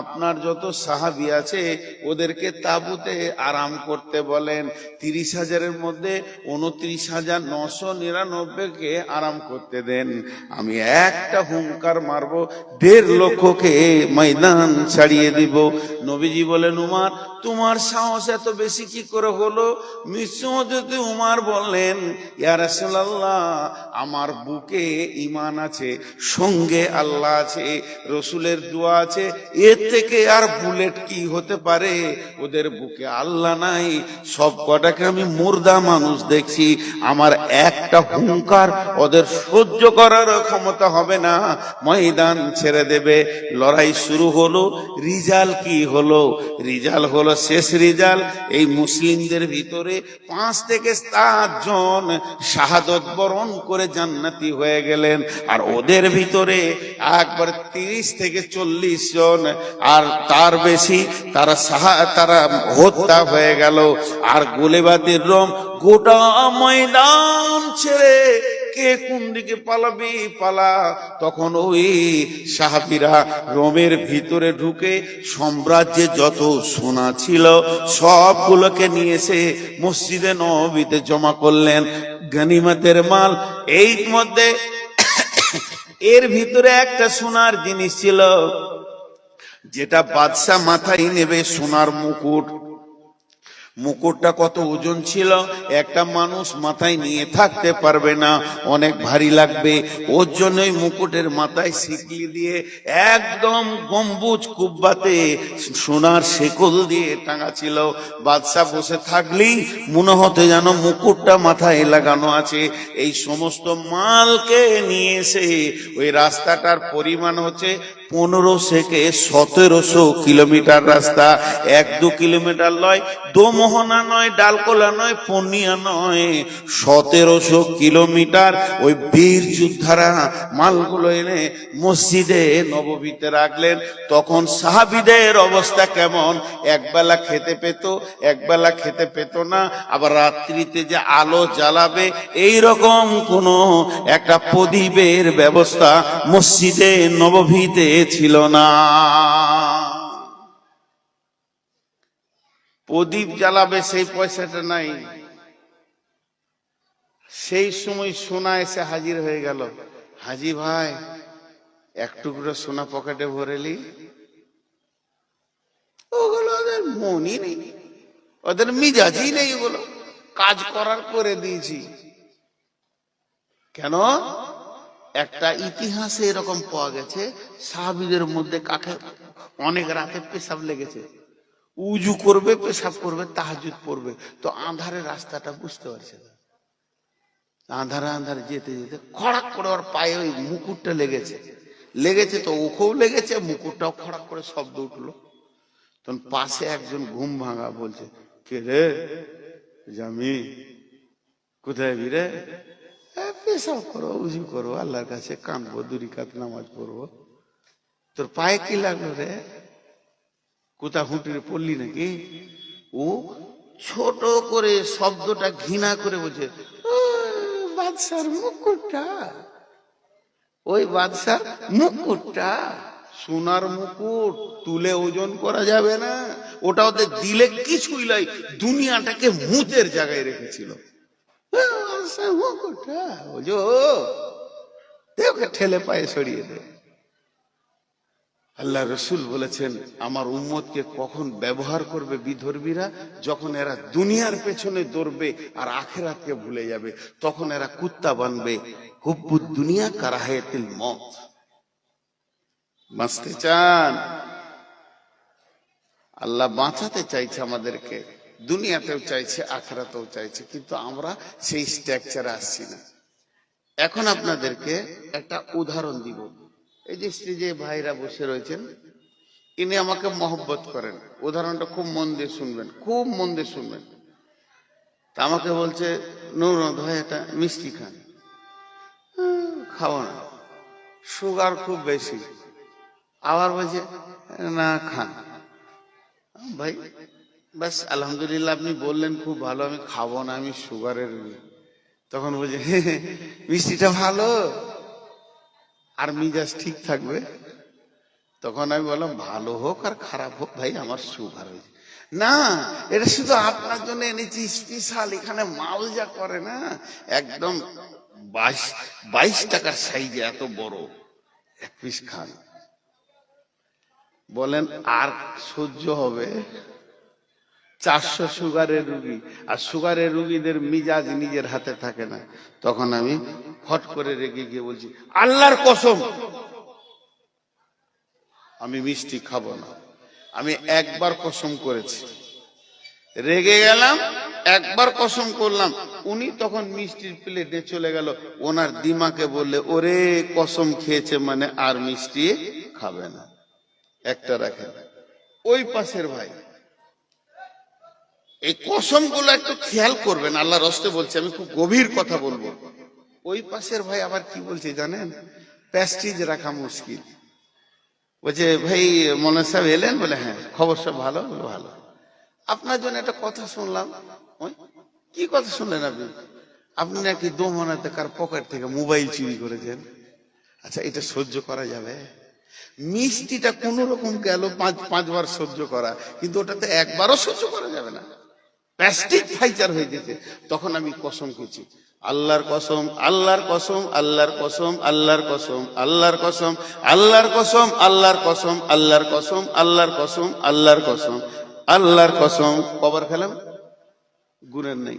আপনার যত সাহাবী আছে ওদেরকে তাঁবুতে আরাম করতে বলেন। 30,000-এর মধ্যে 29,999-কে আরাম করতে দেন। আমি একটা হুঙ্কার মারবো, 1.5 লক্ষকে ময়দান ছাড়িয়ে দিব। নবীজি বলেন, উমার তোমার সাহস এত বেশি কি করে হলো? মিসুদে উমার বললেন, ইয়া রাসূলুল্লাহ, আমার বুকে ঈমান আছে, সঙ্গে আল্লাহ আছে, রসুলের দোয়া আছে, এর থেকে আর বুলেট কি হতে পারে? ওদের বুকে আল্লাহ নাই, সব কটাকে আমি মুর্দা মানুষ দেখছি। আমার একটা হুঙ্কার ওদের সহ্য করার ক্ষমতা হবে না, ময়দান ছেড়ে দেবে। লড়াই শুরু হলো। রিজাল কি হলো? রিজাল হলো, শেষ রিজাল, এই মুসলিমদের ভিতরে 5 থেকে 7 জন শাহাদত বরণ করে জান্নাতি হয়ে গেলেন। আর ওদের ভিতরে একবার 30 থেকে 40 জন আর তার বেশি তারা হত্যা হয়ে গেল। আর গোলেবাদের রং গোটা ময়দান ছেড়ে কে কোন দিকে পালাবি পালা। তখন ওই সাহাবীরা রোমের ভিতরে ঢুকে সাম্রাজ্যে যত সোনা ছিল সবগুলোকে নিয়ে এসে মসজিদে নববীতে জমা করলেন, গনিমতের মাল। এই মধ্যে এর ভিতরে একটা সোনার জিনিস ছিল, যেটা বাদশা মাথায় নেবে, সোনার মুকুট। মুকুটটা কত ওজন ছিল, একটা মানুষ মাথায় নিয়ে থাকতে পারবে না, অনেক ভারী লাগবে। ওর জন্যই মুকুটের মাথায় শিকলি দিয়ে একদম গম্বুজ কুব্বাতে সোনার শেকল দিয়ে টাঙা ছিল। বাদশা বসে থাকলেই মনে হতে যেন মুকুটটা মাথায় লাগানো আছে। এই সমস্ত মালকে নিয়ে এসে ওই রাস্তাটার পরিমাণ হচ্ছে 15 থেকে 1700 কিলোমিটার রাস্তা। 1-2 কিলোমিটার নয়, দোমোহনা নয়, ডালকোলা নয়, পূর্ণিয়া নয়, 1700 কিলোমিটার। ওই বীর যোদ্ধারা মালগুলো এনে মসজিদে নববীতে রাখলেন। তখন সাহাবীদের অবস্থা কেমন? একবেলা খেতে পেত, একবেলা খেতে পেত না। আবার রাত্রিতে যে আলো জ্বালাবে এইরকম কোন একটা প্রদীপের ব্যবস্থা মসজিদে নববীতে ছিল না। প্রদীপ জ্বালাবে সেই পয়সাটা নাই। সেই সময় সোনা এসে হাজির হয়ে গেল। হাজি ভাই, এক টুকরো সোনা পকেটে ভরেলি। ওগুলো ওদের মনই নেই, ওদের মিজাজই নেই, ওগুলো কাজ করার করে দিয়েছি। কেন? একটা ইতিহাসে এরকম পাওয়া গেছে, সাহাবীদের মধ্যে কাকে অনেক রাতে পেশাব লেগেছে, উজু করবে, পেশাব করবে, তাহাজ্জুদ পড়বে, তো আঁধারে রাস্তাটা বুঝতে পারছে না। আঁধারে আঁধারে যেতে যেতে খড়াক করে ওর পায়ে ওই মুকুটটা লেগেছে, তো ওকেও লেগেছে, মুকুটটাও খড়াক করে শব্দ উঠলো। তখন পাশে একজন ঘুম ভাঙা বলছে, কে রে জামি, কোথায় বিরে? পেশাব করো, উজু করো, আল্লাহর কাছে কাঁদবো, 2 রাকাত নামাজ পড়বো। তোর পায়ে কি লাগলো রে? কোথা হুঁটিরে পড়লি নাকি? ও ছোট করে শব্দটা ঘৃণা করে বলছে, বাদশার মুকুটটা, ওই বাদশার মুকুটটা, সোনার মুকুট, তুলে ওজন করা যাবে না, ওটা ওদের দিলে কিছুই নাই, দুনিয়াটাকে মুতের জায়গায় রেখেছিল। মুকুটটা ওজো ওকে ঠেলে পায়ে সরিয়ে দে। আল্লাহ রসুল বলেছেন, আমার উম্মতকে কখন ব্যবহার করবে বিধর্মীরা? যখন এরা দুনিয়ার পেছনে দৌড়বে আর আখিরাতকে ভুলে যাবে, তখন এরা কুত্তা বানবে। হুব্বুদ দুনিয়া কারাহায়াতিল মউত। বাঁচতে চান? আল্লাহ বাঁচাতে চাইছে আমাদেরকে, দুনিয়াতেও চাইছে, আখিরাতেও চাইছে, কিন্তু আমরা সেই স্ট্রাকচারে আসছি না। এখন আপনাদেরকে একটা উদাহরণ দিব। এই যে স্টেজে ভাইরা বসে রয়েছেন, ইনি আমাকে মহব্বত করেন। উদাহরণটা খুব মন দিয়ে শুনবেন, খুব মন দিয়ে শুনবেন। তা আমাকে বলছে, নুর ভাই একটা মিষ্টি খান। খাও না, সুগার খুব বেশি। আবার বলছে না খান। ভাই বাস আলহামদুলিল্লাহ, আপনি বললেন খুব ভালো, আমি খাবো না, আমি সুগারের। তখন বলছে মিষ্টিটা ভালো আর মিজাজ ঠিক থাকবে। তখন আমি বললাম ভালো হোক আর খারাপ হোক ভাই, আমার সুগার হয়েছে। না, এটা শুধু আপনার জন্য এনেছি স্পেশাল, এখানে মাল যা করে না, একদম 22 টাকার সাইজে এত বড় এক পিস খান। বলেন আর সহ্য হবে? 400 সুগারের রুগী, আর সুগারের রুগীদের মিজাজ নিজের হাতে থাকে না। তখন আমি ফট করে রেগে গিয়ে বলছি, আল্লাহর কসম আমি মিষ্টি খাবো না। আমি একবার কসম করেছি, রেগে গেলাম, একবার কসম করলাম। উনি তখন মিষ্টির প্লেটে চলে গেল, ওনার দিমাকে বললে, ওরে কসম খেয়েছে মানে আর মিষ্টি খাবে না, একটা রাখে। ওই পাশের ভাই, এই কসম গুলো একটু খেয়াল করবেন, আল্লাহর রাস্তে বলছে, আমি খুব গভীর কথা বলবো। ওই পাশের ভাই আবার কি বলছে জানেন? প্যাস্টিজ রাখা মুশকিল। বলছে ভাই মৌলানা সাহেব এলেন? বলে হ্যাঁ। খবর সব ভালো? বলে ভালো। আপনার জন্য একটা কথা শুনলাম। কি কথা শুনলেন আপনি? আপনি নাকি দোমনাতে কার পকেট থেকে মোবাইল চুরি করেছেন। আচ্ছা, এটা সহ্য করা যাবে? মিষ্টিটা কোন রকম গেল, পাঁচবার সহ্য করা, কিন্তু ওটাতে একবারও সহ্য করা যাবে না, প্লাস্টিক ফাইচার হয়ে গেছে। তখন আমি কসম খেয়েছি, আল্লাহর কসম, আল্লাহর কসম, আল্লাহর কসম, আল্লাহর কসম, আল্লাহর কসম, আল্লাহর কসম, আল্লাহর কসম, আল্লাহর কসম, আল্লাহর কসম, আল্লাহর কসম, আল্লাহর কসম। কবার খেলাম? গুণের নেই,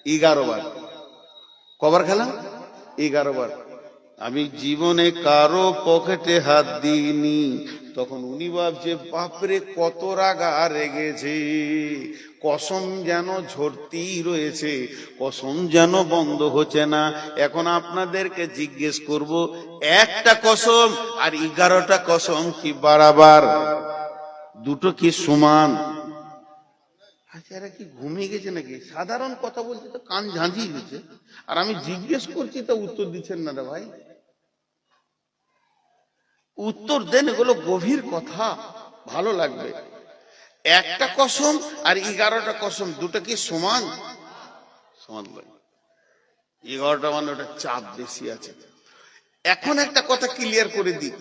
11 বার। কবার খেলাম? 11 বার। আমি জীবনে কারো পকেটে হাত দিইনি। তখন উনি ভাবছে বাপরে কত রাগা রেগেছে, কসম যেন ঝরতেই রয়েছে, কসম যেন বন্ধ হচ্ছে না। এখন আপনাদেরকে জিজ্ঞেস করব, একটা কসম আর 11টা কসম কি বাড়াবার? দুটো কি সমান? আচ্ছা, এরা কি ঘুমিয়ে গেছে নাকি? সাধারণ কথা বলছে তো কান ঝাঁঝিয়ে গেছে, আর আমি জিজ্ঞেস করছি তা উত্তর দিচ্ছেন না রে ভাই। উত্তর দেন, এগুলো গভীর কথা, ভালো লাগবে। একটা কসম আর 11টা কসম, দুটো কি সমান? সমান নয়। 11টা মানে ওটা চাপ বেশি আছে। এখন একটা কথা ক্লিয়ার করে দিই,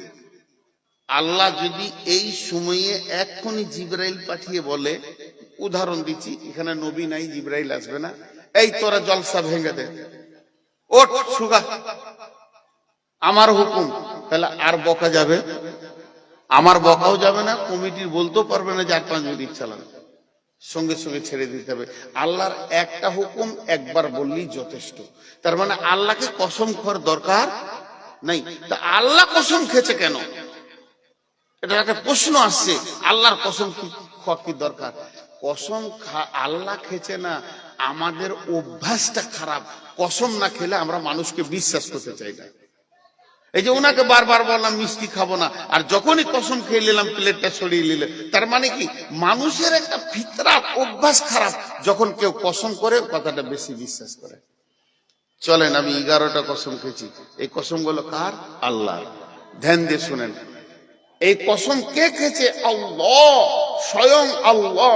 আল্লাহ যদি এই সময়ে এক্ষুনি জিবরাইল পাঠিয়ে বলে, উদাহরণ দিচ্ছি, এখানে নবী নাই, জিবরাইল আসবে না, এই তোরা জলসা ভেঙে দে, ওঠ সুগা, আমার হুকুম, তাহলে আর বকা যাবে? আমার বকাও যাবে না, কমিটির বলতেও পারবে না যে 8-5 মিনিট চালান, সঙ্গে সঙ্গে ছেড়ে দিতে হবে। আল্লাহর একটা হুকুম একবার বললেই যথেষ্ট। তার মানে আল্লাহকে কসম খাওয়ার দরকার নাই। তা আল্লাহ কসম খেয়েছে কেন? এটা একটা প্রশ্ন আসছে। আল্লাহর কসম খাওয়া কি দরকার? কসম আল্লাহ খেয়েছে না, আমাদের অভ্যাসটা খারাপ। কসম না খেলে আমরা মানুষকে বিশ্বাস করতে চাই না। এই যে ওনাকে বারবার বললাম মিষ্টি খাবো না, আর যখনই কসম খেয়ে নিলাম প্লেটটা সরিয়ে নিলে, তার মানে কি মানুষের একটা ফিতরাত অভ্যাস খারাপ, যখন কেউ কসম করে কথাটা বেশি বিশ্বাস করে। চলেন, আমি 11টা কসম খেয়েছি। এই কসম গুলো কার? আল্লাহ। ধ্যান দিয়ে শুনেন, এই কসম কে খেয়েছে? আল্লাহ, স্বয়ং আল্লাহ,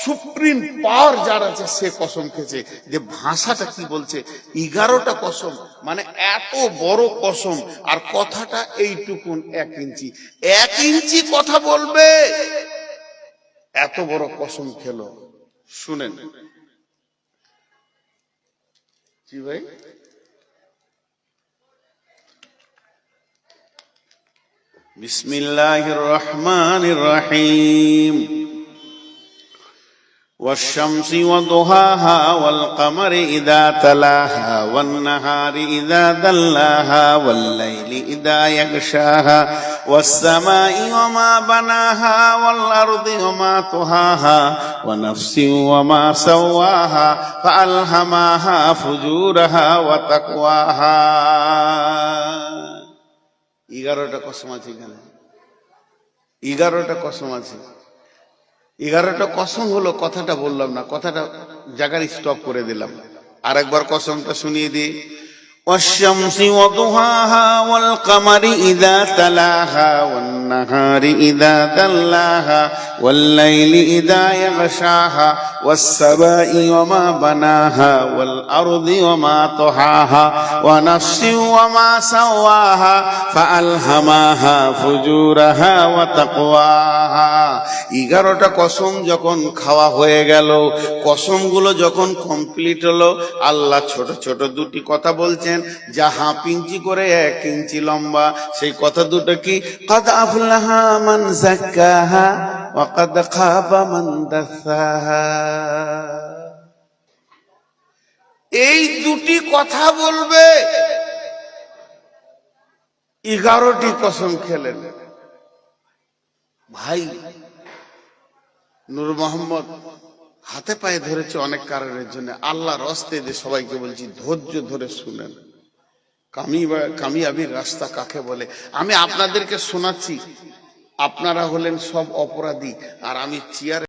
সুপ্রিম পাওয়ার যার আছে সে কসম খেয়েছে। যে ভাষাটা কি বলছে, 11টা কসম মানে এত বড় কসম, আর কথাটা এইটুকুন 1 ইঞ্চি, 1 ইঞ্চি কথা বলবে, এত বড় কসম খেলো। শুনেন জি ভাই, বিসমিল্লাহির রহমানির রহিম। والشمس وضحاها والقمر إذا تلاها والنهار إذا دلاها والليل إذا يغشاها والسماء وما بناها والأرض وما طحاها ونفس وما سواها فألهمها فجورها وتقواها। 11টা কসম আছে এখানে, 11টা কসম আছে। 11টা কসম হলো, কথাটা বললাম না, কথাটা জায়গায় স্টপ করে দিলাম। আরেকবার কসমটা শুনিয়ে দিই। والشمس وضحاها والقمر إذا تلاها والنهار إذا دلاها والليل إذا يغشاها والسماء وما بناها والأرض وما طحاها ونفس وما سواها فألهمها فجورها وتقواها 11টা কসম যখন খাওয়া হয়ে গেল, কসমগুলো যখন কমপ্লিট হলো, আল্লাহ ছোট ছোট দুটি কথা বলছেন যা হাফ ইঞ্চি করে 1 ইঞ্চি লম্বা। সেই কথা দুটো কি? قد أفلح من زكاها وقد خاب من دساها। এই দুটি কথা বলবে, 11টি কসম খেলেন। ভাই নূর মোহাম্মদ হাতে পায়ে ধরেছে অনেক কারণের জন্য, আল্লাহর হস্তে দিয়ে সবাইকে বলছি ধৈর্য ধরে শুনেন কামিয়াবির রাস্তা কাকে বলে। আমি আপনাদেরকে শোনাচ্ছি, আপনারা হলেন সব অপরাধী আর আমি চেয়ারে